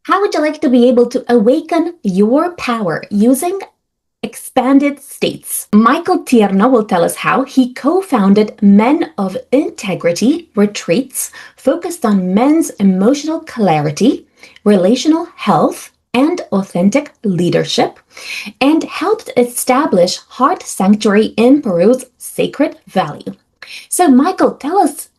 How would you like to be able to awaken your power using expanded states? Michael Tierno will tell us how he co-founded Men of Integrity retreats focused on men's emotional clarity, relational health, and authentic leadership, and helped establish Heart Sanctuary in Peru's Sacred Valley. So, Michael, tell us,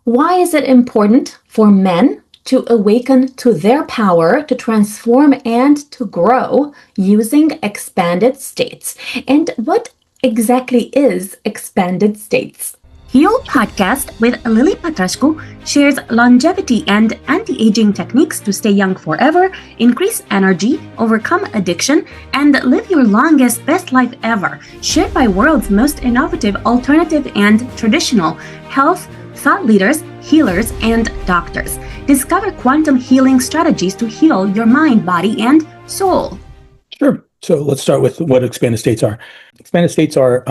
why is it important for men to awaken to their power, to transform and to grow using expanded states? And what exactly is expanded states? Heal Podcast with Lily Patrascu shares longevity and anti-aging techniques to stay young forever, increase energy, overcome addiction, and live your longest, best life ever. Shared by world's most innovative, alternative, and traditional health thought leaders, healers, and doctors. Discover quantum healing strategies to heal your mind, body, and soul. Sure. So let's start with what expanded states are. Expanded states are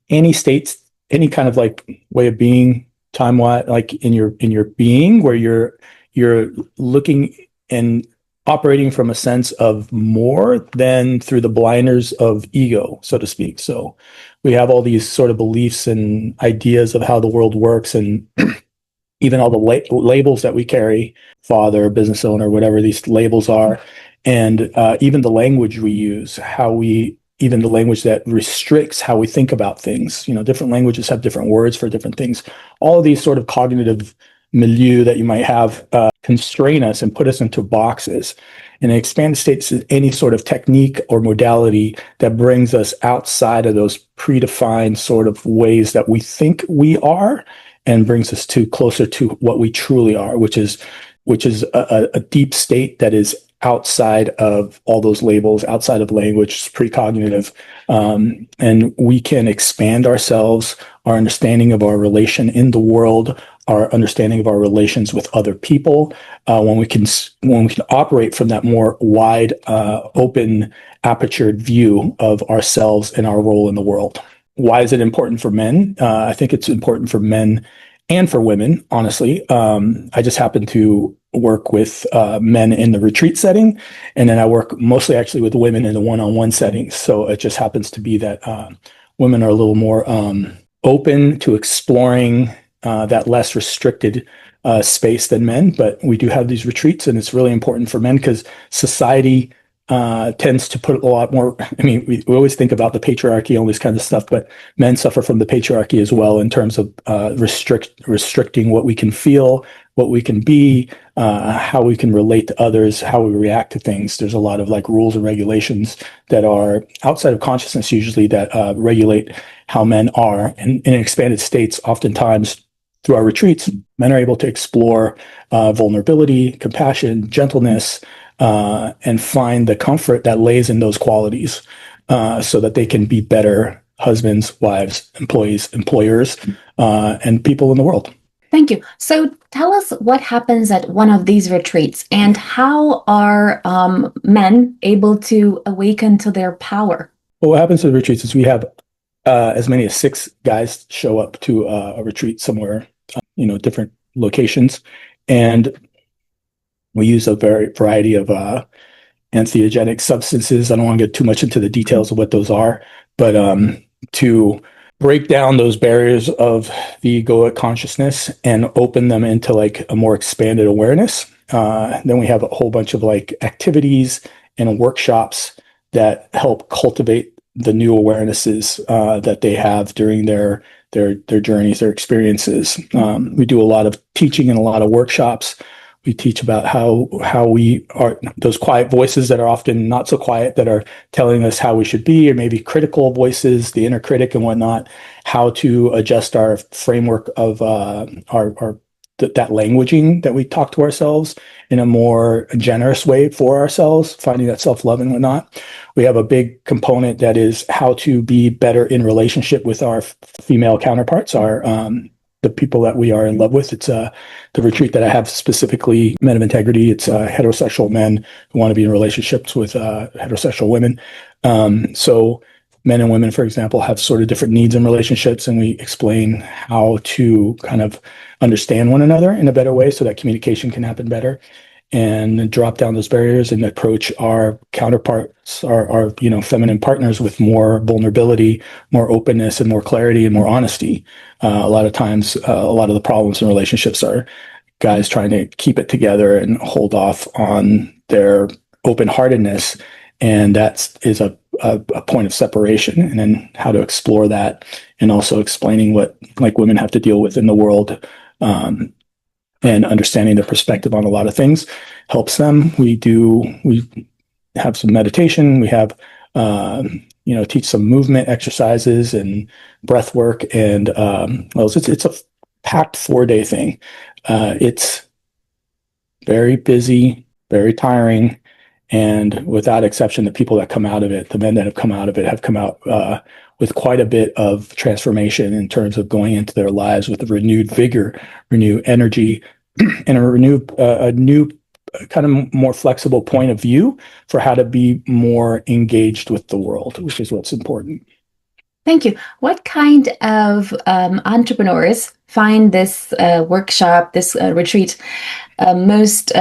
any states, any kind of like way of being, time-wise, like in your being, where you're looking and operating from a sense of more than through the blinders of ego, so to speak. So we have all these sort of beliefs and ideas of how the world works, and even all the labels that we carry, father, business owner, whatever these labels are, and even the language we use, even the language that restricts how we think about things. Different languages have different words for different things. All of these sort of cognitive milieu that you might have constrain us and put us into boxes. And expanded states is any sort of technique or modality that brings us outside of those predefined sort of ways that we think we are, and brings us closer to what we truly are, which is a deep state that is outside of all those labels, outside of language, precognitive, and we can expand ourselves, our understanding of our relation in the world, our understanding of our relations with other people, when we can operate from that more wide, open, apertured view of ourselves and our role in the world. Why is it important for men? I think it's important for men and for women, honestly. I just happen to work with men in the retreat setting, and then I work mostly actually with women in the one-on-one settings. So it just happens to be that women are a little more open to exploring that less restricted space than men. But we do have these retreats, and it's really important for men because society tends to put a lot more. I mean, we always think about the patriarchy, all this kind of stuff, but men suffer from the patriarchy as well in terms of restricting what we can feel, what we can be, how we can relate to others, how we react to things. There's a lot of like rules and regulations that are outside of consciousness usually that regulate how men are. And in expanded states, oftentimes through our retreats, men are able to explore vulnerability, compassion, gentleness, and find the comfort that lays in those qualities, so that they can be better husbands, wives, employees, employers, and people in the world. Thank you. So tell us what happens at one of these retreats, and how are men able to awaken to their power? Well, what happens at the retreats is we have as many as 6 guys show up to a retreat somewhere, different locations, and we use a variety of entheogenic substances. I don't want to get too much into the details of what those are, but to break down those barriers of the egoic consciousness and open them into like a more expanded awareness. Then we have a whole bunch of like activities and workshops that help cultivate the new awarenesses that they have during their journeys, their experiences. We do a lot of teaching and a lot of workshops. We teach about how we are, those quiet voices that are often not so quiet, that are telling us how we should be, or maybe critical voices, the inner critic and whatnot, how to adjust our framework of that languaging that we talk to ourselves in a more generous way for ourselves, finding that self-love and whatnot. We have a big component that is how to be better in relationship with our female counterparts, the people that we are in love with. It's the retreat that I have specifically, Men of Integrity. It's heterosexual men who want to be in relationships with heterosexual women. So men and women, for example, have sort of different needs in relationships, and we explain how to kind of understand one another in a better way so that communication can happen better. and drop down those barriers and approach our counterparts, our feminine partners with more vulnerability, more openness, and more clarity and more honesty. A lot of times, a lot of the problems in relationships are guys trying to keep it together and hold off on their open-heartedness, and that is a point of separation. And then how to explore that, and also explaining what like women have to deal with in the world. And understanding their perspective on a lot of things helps them. We have some meditation. We have, teach some movement exercises and breath work. And, it's a packed 4-day thing. It's very busy, very tiring. And without exception, the people that come out of it, the men that have come out of it, have come out with quite a bit of transformation in terms of going into their lives with a renewed vigor, renewed energy, and a new kind of more flexible point of view for how to be more engaged with the world, which is what's important. Thank you. What kind of entrepreneurs find this workshop, this retreat, most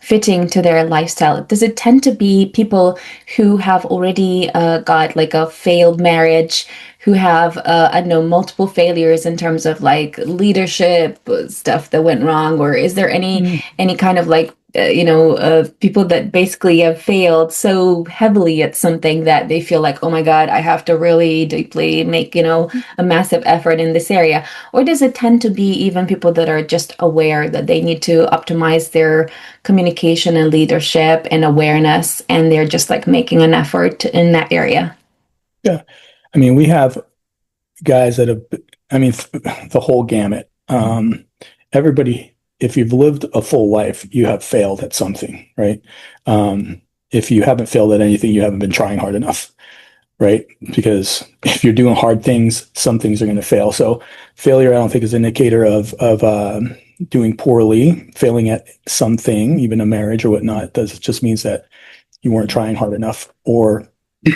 fitting to their lifestyle? Does it tend to be people who have already got like a failed marriage, who have, I don't know, multiple failures in terms of like leadership stuff that went wrong? Or is there any kind of like, people that basically have failed so heavily at something that they feel like, oh my God, I have to really deeply make, a massive effort in this area? Or does it tend to be even people that are just aware that they need to optimize their communication and leadership and awareness, and they're just like making an effort in that area? Yeah. I mean, we have guys that have, the whole gamut. Everybody, if you've lived a full life, you have failed at something, right? If you haven't failed at anything, you haven't been trying hard enough, right? Because if you're doing hard things, some things are going to fail. So failure, I don't think, is an indicator of doing poorly. Failing at something, even a marriage or whatnot, it just means that you weren't trying hard enough, or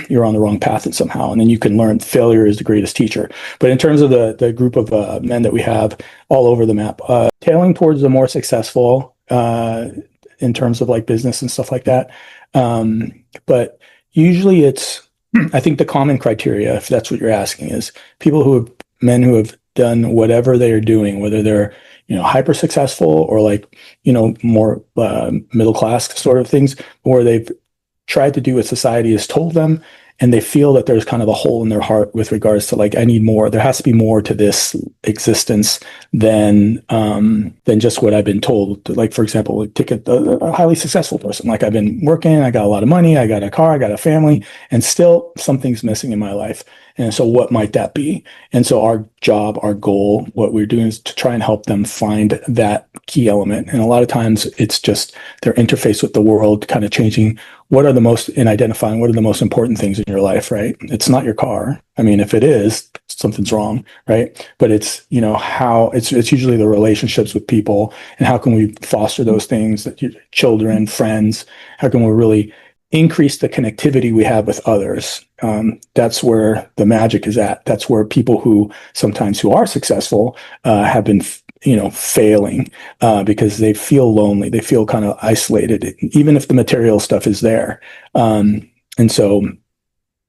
you're on the wrong path and somehow. And then you can learn failure is the greatest teacher. But in terms of the group of men that we have all over the map, tailing towards the more successful in terms of like business and stuff like that. But usually I think the common criteria, if that's what you're asking, is men who have done whatever they are doing, whether they're, hyper successful or like, more middle class sort of things, or they've tried to do what society has told them, and they feel that there's kind of a hole in their heart with regards to like, I need more. There has to be more to this existence than just what I've been told. Like, for example, take a highly successful person. Like, I've been working, I got a lot of money, I got a car, I got a family, and still something's missing in my life. And so what might that be? And so our job, our goal, what we're doing is to try and help them find that key element. And a lot of times it's just their interface with the world, kind of changing identifying what are the most important things in your life, right? It's not your car. I mean, if it is, something's wrong, right? But it's, how it's usually the relationships with people, and how can we foster those things, that children, friends, how can we really increase the connectivity we have with others? That's where the magic is at. That's where people who are successful have been failing because they feel lonely. They feel kind of isolated, even if the material stuff is there. And so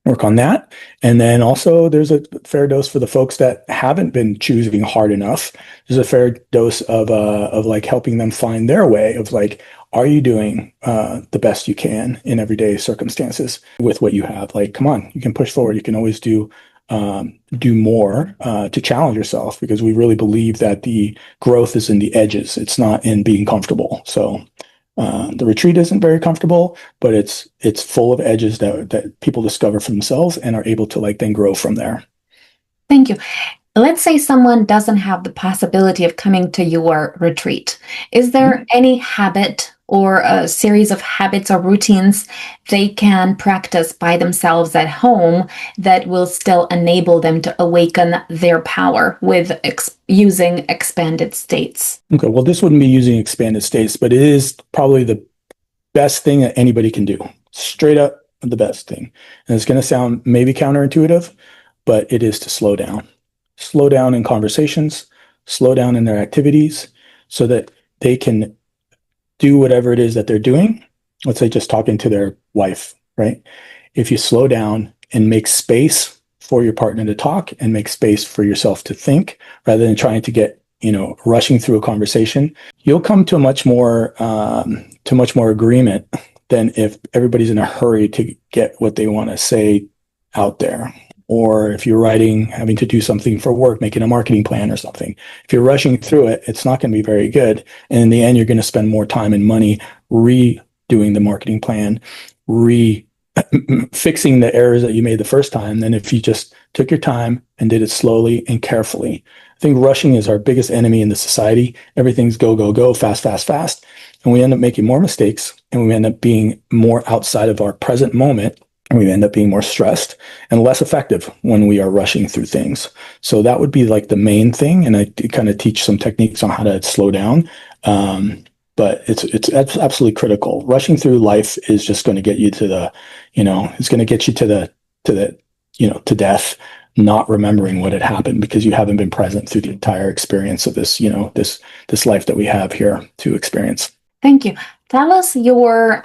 work on that. And then also there's a fair dose for the folks that haven't been choosing hard enough. There's a fair dose of like helping them find their way of like, are you doing the best you can in everyday circumstances with what you have? Like, come on, you can push forward. You can always do more to challenge yourself, because we really believe that the growth is in the edges. It's not in being comfortable. So the retreat isn't very comfortable, but it's full of edges that people discover for themselves and are able to like then grow from there. Thank you. Let's say someone doesn't have the possibility of coming to your retreat. Is there any habit or a series of habits or routines they can practice by themselves at home that will still enable them to awaken their power with using expanded states? Okay, well, this wouldn't be using expanded states, but it is probably the best thing that anybody can do. Straight up the best thing. And it's going to sound maybe counterintuitive, but it is to slow down. Slow down in conversations, slow down in their activities, so that they can do whatever it is that they're doing, let's say just talking to their wife, right? If you slow down and make space for your partner to talk and make space for yourself to think rather than trying to get, rushing through a conversation, you'll come to much more agreement than if everybody's in a hurry to get what they want to say out there. Or if you're writing, having to do something for work, making a marketing plan or something. If you're rushing through it, it's not going to be very good. And in the end, you're going to spend more time and money redoing the marketing plan, fixing the errors that you made the first time than if you just took your time and did it slowly and carefully. I think rushing is our biggest enemy in the society. Everything's go, go, go, fast, fast, fast. And we end up making more mistakes and we end up being more outside of our present moment. And we end up being more stressed and less effective when we are rushing through things. So that would be like the main thing. And I kind of teach some techniques on how to slow down. But it's absolutely critical. Rushing through life is just going to get you to the, it's going to get you to death, not remembering what had happened because you haven't been present through the entire experience of this, this life that we have here to experience. Thank you. Tell us your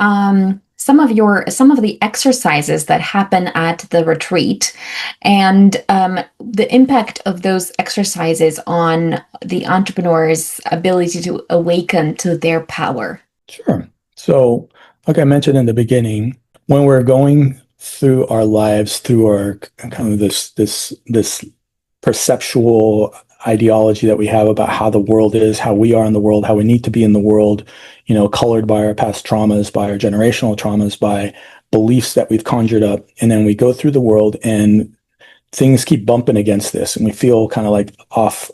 some of the exercises that happen at the retreat and the impact of those exercises on the entrepreneur's ability to awaken to their power. Sure. So, like I mentioned in the beginning, when we're going through our lives, through our kind of this perceptual ideology that we have about how the world is, how we are in the world, how we need to be in the world, colored by our past traumas, by our generational traumas, by beliefs that we've conjured up. And then we go through the world and things keep bumping against this and we feel kind of like off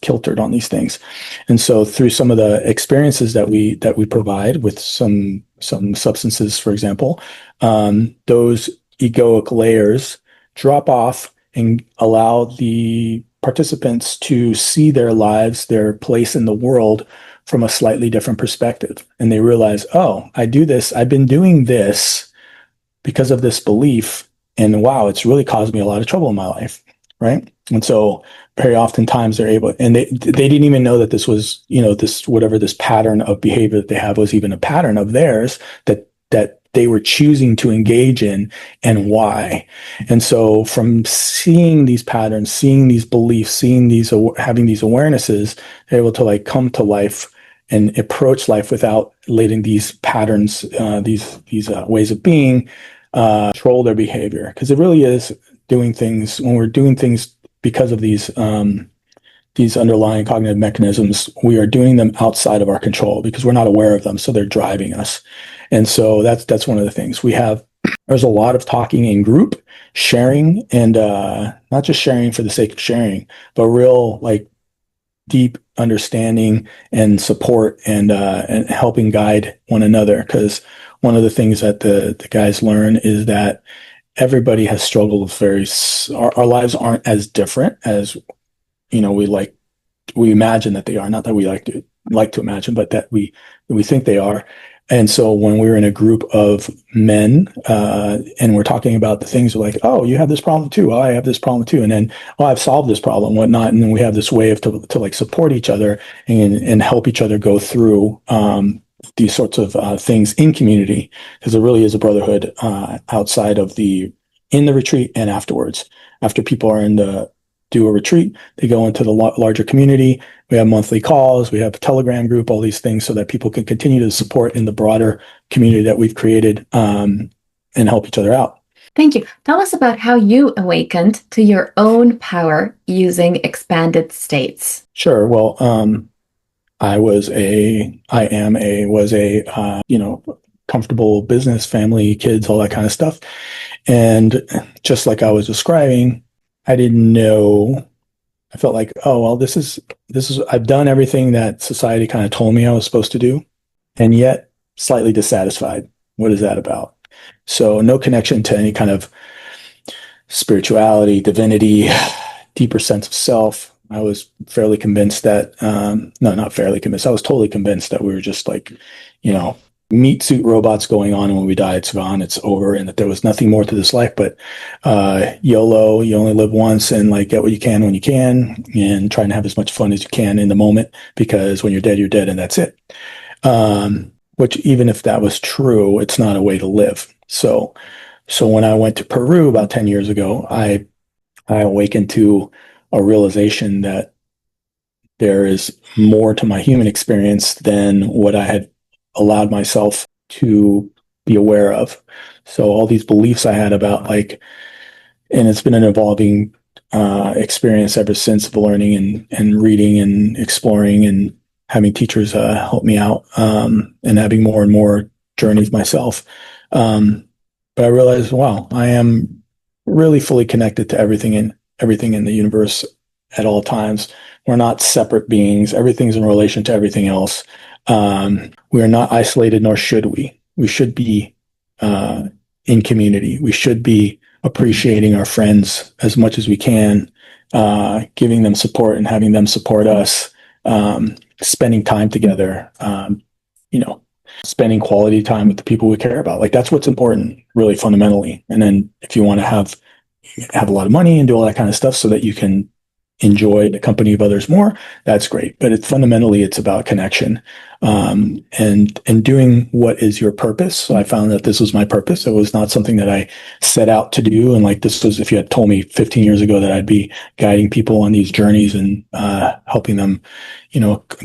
kiltered on these things. And so through some of the experiences that we provide with some substances, for example, those egoic layers drop off and allow the participants to see their lives, their place in the world from a slightly different perspective. And they realize, oh, I do this. I've been doing this because of this belief. And wow, it's really caused me a lot of trouble in my life. Right. And so very oftentimes they're able, and they didn't even know that this was, this pattern of behavior that they have was even a pattern of theirs that they were choosing to engage in and why. And so from seeing these patterns, seeing these beliefs, having these awarenesses, they're able to like come to life and approach life without letting these patterns, these ways of being, control their behavior. Because it really is doing things, when we're doing things because of these underlying cognitive mechanisms, we are doing them outside of our control because we're not aware of them. So they're driving us. And so that's one of the things there's a lot of talking in group, sharing, and not just sharing for the sake of sharing, but real like deep understanding and support and helping guide one another. Because one of the things that the guys learn is that everybody has struggled with our lives aren't as different as we imagine that they are. Not that we like to imagine, but that we think they are. And so when we're in a group of men and we're talking about the things like, oh, you have this problem too. Oh, I have this problem too. And then, oh, I've solved this problem and whatnot. And then we have this way to like support each other and help each other go through these sorts of things in community, because there really is a brotherhood outside of in the retreat and afterwards. After people are do a retreat, they go into the larger community. We have monthly calls, we have a Telegram group, all these things so that people can continue to support in the broader community that we've created and help each other out. Thank you. Tell us about how you awakened to your own power using expanded states. Sure. Well, I was comfortable business, family, kids, all that kind of stuff. And just like I was describing, I didn't know. I felt like, oh, well, this is, I've done everything that society kind of told me I was supposed to do, and yet slightly dissatisfied. What is that about? So no connection to any kind of spirituality, divinity, deeper sense of self. I was fairly convinced that, not fairly convinced. I was totally convinced that we were just like, meat suit robots going on, and when we die, it's gone, it's over, and that there was nothing more to this life but YOLO, you only live once, and like get what you can when you can, and trying to have as much fun as you can in the moment, because when you're dead, and that's it. Which even if that was true, it's not a way to live. So when I went to Peru about 10 years ago, I awakened to a realization that there is more to my human experience than what I had allowed myself to be aware of. So all these beliefs I had about like, and it's been an evolving experience ever since, of learning and reading and exploring and having teachers help me out, and having more and more journeys myself. But I realized, wow, I am really fully connected to everything in the universe at all times. We're not separate beings. Everything's in relation to everything else. We are not isolated, nor should we. We should be in community. We should be appreciating our friends as much as we can, giving them support and having them support us, spending time together, you know, spending quality time with the people we care about. Like that's what's important, really fundamentally. And then if you want to have a lot of money and do all that kind of stuff so that you can enjoy the company of others more, that's great. But it's about connection, and doing what is your purpose. So I found that this was my purpose. It was not something that I set out to do. And like this was, if you had told me 15 years ago that I'd be guiding people on these journeys and helping them,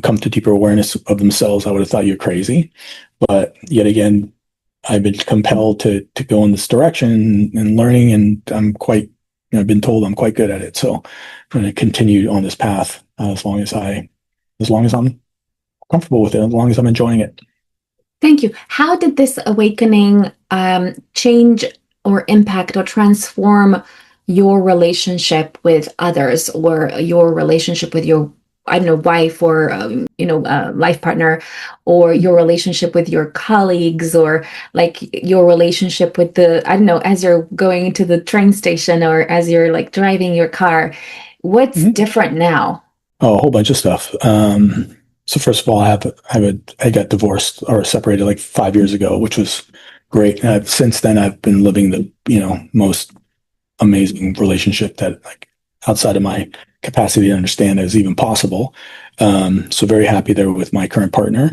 come to deeper awareness of themselves, I would have thought you're crazy. But yet again, I've been compelled to go in this direction and learning, and I've been told I'm quite good at it. So I'm going to continue on this path as long as I'm comfortable with it, as long as I'm enjoying it. Thank you. How did this awakening change or impact or transform your relationship with others, or your relationship with your, I don't know, wife, or life partner, or your relationship with your colleagues, or like your relationship with as you're going to the train station, or as you're like driving your car? What's different now? Oh, a whole bunch of stuff. So first of all, I got divorced or separated like 5 years ago, which was great. And since then I've been living the, most amazing relationship that, like, outside of my capacity to understand is even possible. So very happy there with my current partner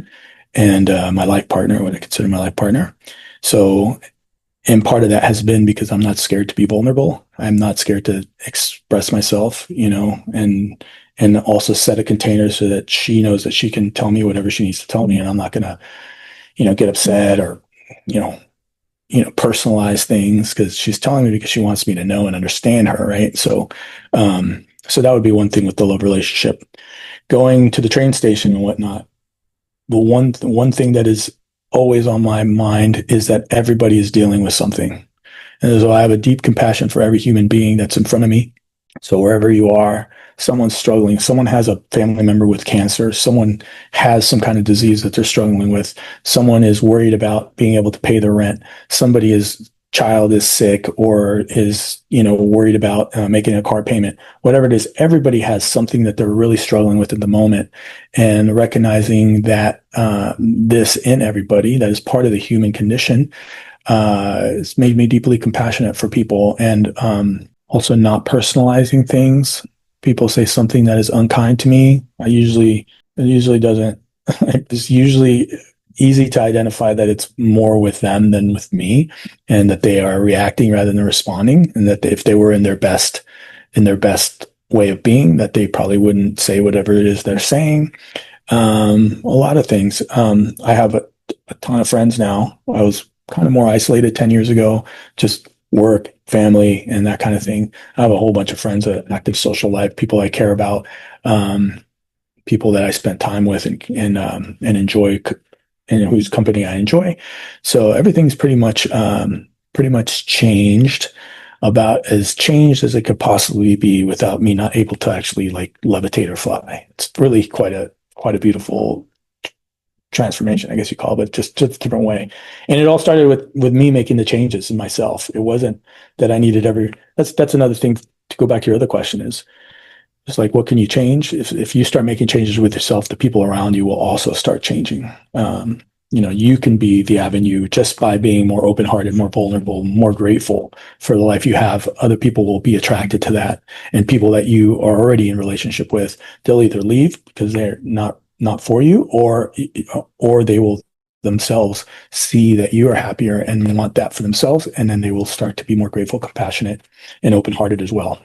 and my life partner, what I consider my life partner. So, and part of that has been because I'm not scared to be vulnerable. I'm not scared to express myself, and also set a container so that she knows that she can tell me whatever she needs to tell me, and I'm not gonna, get upset or, personalize things because she's telling me because she wants me to know and understand her, right? So, so that would be one thing with the love relationship. Going to the train station and whatnot, the one thing that is always on my mind is that everybody is dealing with something. And so I have a deep compassion for every human being that's in front of me. So wherever you are, someone's struggling, someone has a family member with cancer, someone has some kind of disease that they're struggling with, someone is worried about being able to pay their rent, somebody's child is sick or is, worried about making a car payment, whatever it is, everybody has something that they're really struggling with at the moment. And recognizing that this in everybody, that is part of the human condition, it's made me deeply compassionate for people, and also not personalizing things. People say something that is unkind to me. It usually doesn't. It's usually easy to identify that it's more with them than with me, and that they are reacting rather than responding, and that if they were in their best way of being, that they probably wouldn't say whatever it is they're saying. A lot of things. I have a ton of friends now. I was kind of more isolated 10 years ago, just work, family, and that kind of thing. I have a whole bunch of friends, an active social life, people I care about, people that I spent time with and enjoy, and whose company I enjoy. So everything's pretty much changed, about as changed as it could possibly be without me not able to actually like levitate or fly. It's really quite a beautiful transformation, I guess you call it, but just a different way. And it all started with me making the changes in myself. It wasn't that I needed that's another thing, to go back to your other question, is just like, what can you change? If you start making changes with yourself, the people around you will also start changing. You can be the avenue just by being more open-hearted, more vulnerable, more grateful for the life you have. Other people will be attracted to that. And people that you are already in relationship with, they'll either leave because they're not not for you, or they will themselves see that you are happier and want that for themselves, and then they will start to be more grateful, compassionate, and open-hearted as well.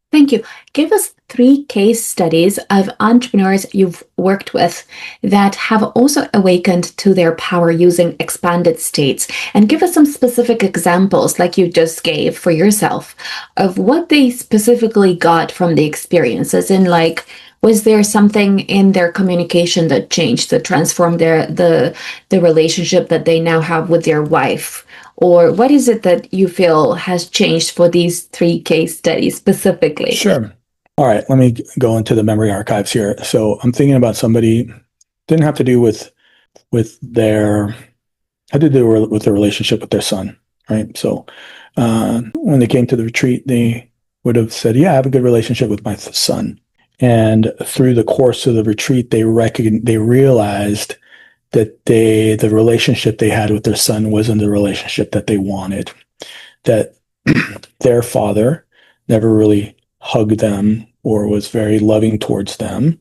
Thank you. Give us 3 case studies of entrepreneurs you've worked with that have also awakened to their power using expanded states. And give us some specific examples, like you just gave for yourself, of what they specifically got from the experiences. And like, was there something in their communication that changed, that transformed the relationship that they now have with their wife? Or what is it that you feel has changed for these 3 case studies specifically? Sure. All right, let me go into the memory archives here. So I'm thinking about somebody, didn't have to do with their, had to do with their relationship with their son, right? So when they came to the retreat, they would have said, yeah, I have a good relationship with my son. And through the course of the retreat, they realized that the relationship they had with their son wasn't the relationship that they wanted, that their father never really hugged them or was very loving towards them.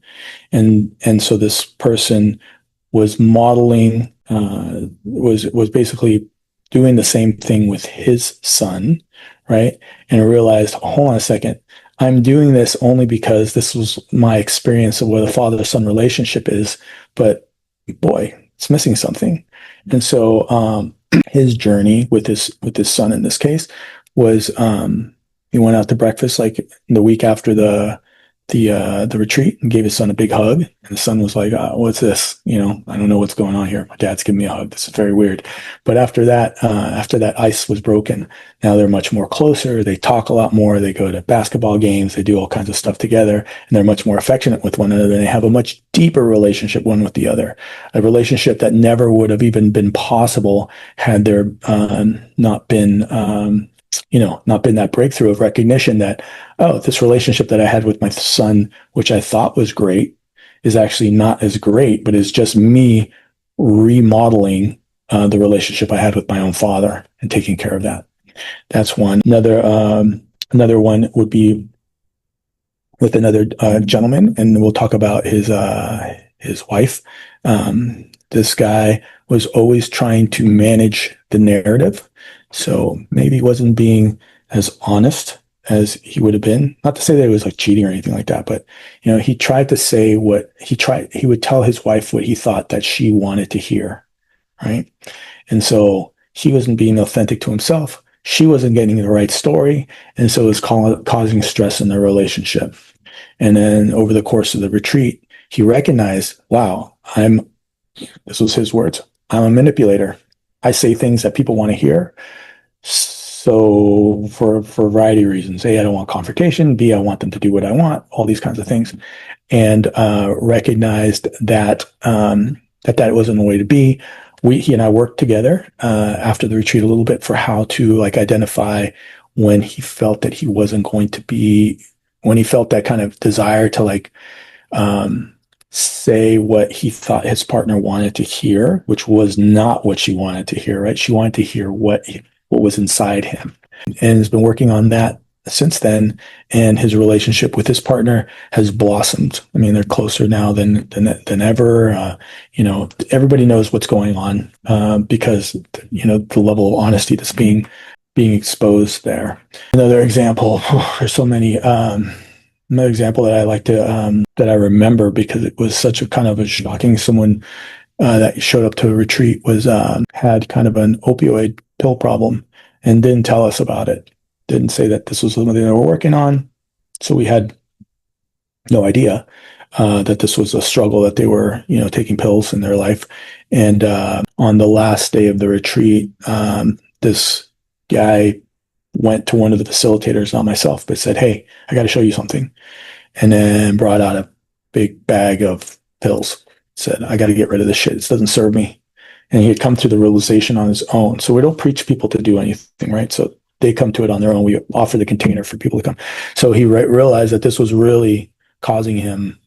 And so this person was modeling, was basically doing the same thing with his son, right? And I realized, hold on a second, I'm doing this only because this was my experience of what a father-son relationship is, but boy, it's missing something. And so his journey with his son in this case was he went out to breakfast like the week after the retreat and gave his son a big hug. And the son was like, what's this? I don't know what's going on here. My dad's giving me a hug. This is very weird. But after that ice was broken, now they're much more closer. They talk a lot more. They go to basketball games. They do all kinds of stuff together, and they're much more affectionate with one another. And they have a much deeper relationship one with the other, a relationship that never would have even been possible had there not been that breakthrough of recognition that, oh, this relationship that I had with my son, which I thought was great, is actually not as great, but is just me remodeling the relationship I had with my own father and taking care of that. That's one. Another one would be with another gentleman, and we'll talk about his wife. This guy was always trying to manage the narrative. So maybe he wasn't being as honest as he would have been. Not to say that it was like cheating or anything like that, but he tried to say he would tell his wife what he thought that she wanted to hear, right? And so he wasn't being authentic to himself. She wasn't getting the right story, and so it was causing stress in their relationship. And then over the course of the retreat, he recognized, wow, this was his words, I'm a manipulator. I say things that people want to hear. So for a variety of reasons, A, I don't want confrontation. B, I want them to do what I want, all these kinds of things. And recognized that that wasn't the way to be. He and I worked together after the retreat a little bit for how to identify when he felt that he wasn't going to be, when he felt that kind of desire to say what he thought his partner wanted to hear, which was not what she wanted to hear, right? She wanted to hear what was inside him, and has been working on that since then. And his relationship with his partner has blossomed. I mean, they're closer now than ever. Everybody knows what's going on because the level of honesty that's being exposed there. Another example, there's so many. Another example that I like to that I remember because it was such a kind of a shocking. Someone that showed up to a retreat was had kind of an opioid pill problem and didn't tell us about it. Didn't say that this was something they were working on, so we had no idea that this was a struggle, that they were taking pills in their life. And on the last day of the retreat, this guy went to one of the facilitators, not myself, but said, hey, I got to show you something. And then brought out a big bag of pills. Said, I got to get rid of this shit. This doesn't serve me. And he had come to the realization on his own. So we don't preach people to do anything, right? So they come to it on their own. We offer the container for people to come. So he realized that this was really causing him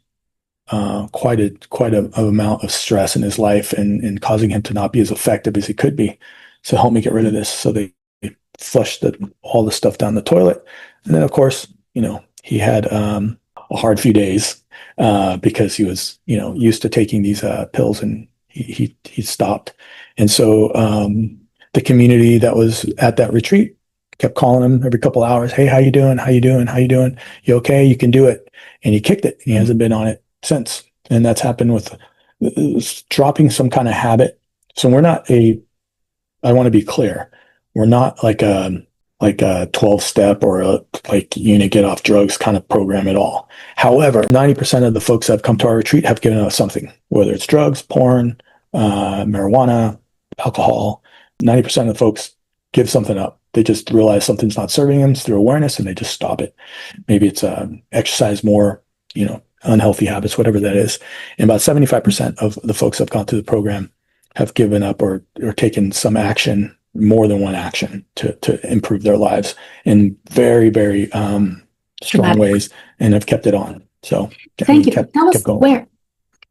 quite a amount of stress in his life and causing him to not be as effective as he could be. So help me get rid of this. So they flushed all the stuff down the toilet. And then, of course, he had a hard few days because he was, used to taking these pills, and he stopped. And so the community that was at that retreat kept calling him every couple of hours. Hey, how you doing? How you doing? How you doing? You okay? You can do it. And he kicked it. He hasn't been on it since. And that's happened with dropping some kind of habit. So I want to be clear. We're not like a 12-step or like get off drugs kind of program at all. However, 90% of the folks that have come to our retreat have given us something, whether it's drugs, porn, marijuana, alcohol. 90% of the folks give something up. They just realize something's not serving them through awareness, and they just stop it. Maybe it's exercise more, unhealthy habits, whatever that is. And about 75% of the folks that have gone through the program have given up or taken some action, more than one action, to improve their lives in very, very strong ways, and have kept it on. So thank you. Tell us where.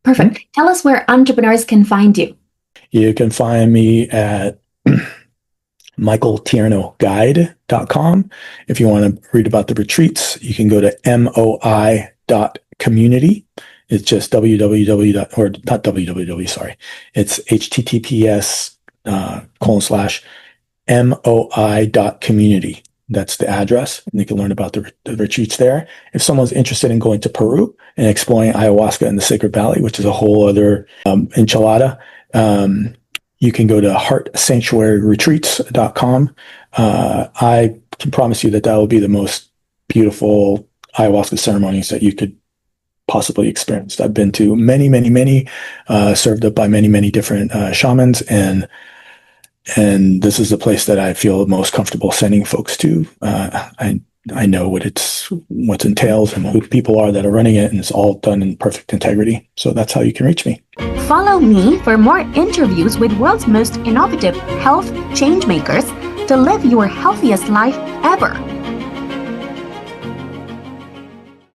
Perfect. Mm-hmm. Tell us where entrepreneurs can find you. You can find me at michaeltiernoguide.com. If you want to read about the retreats, you can go to moi.community. It's just It's https:/moi.community. That's the address, and you can learn about the retreats there. If someone's interested in going to Peru and exploring ayahuasca in the Sacred Valley, which is a whole other enchilada, you can go to heartsanctuaryretreats.com. I can promise you that will be the most beautiful ayahuasca ceremonies that you could possibly experienced. I've been to many, many, many, served up by many, many different shamans, and this is the place that I feel most comfortable sending folks to. I know what entails and who people are that are running it, and it's all done in perfect integrity. So that's how you can reach me. Follow me for more interviews with world's most innovative health change makers to live your healthiest life ever.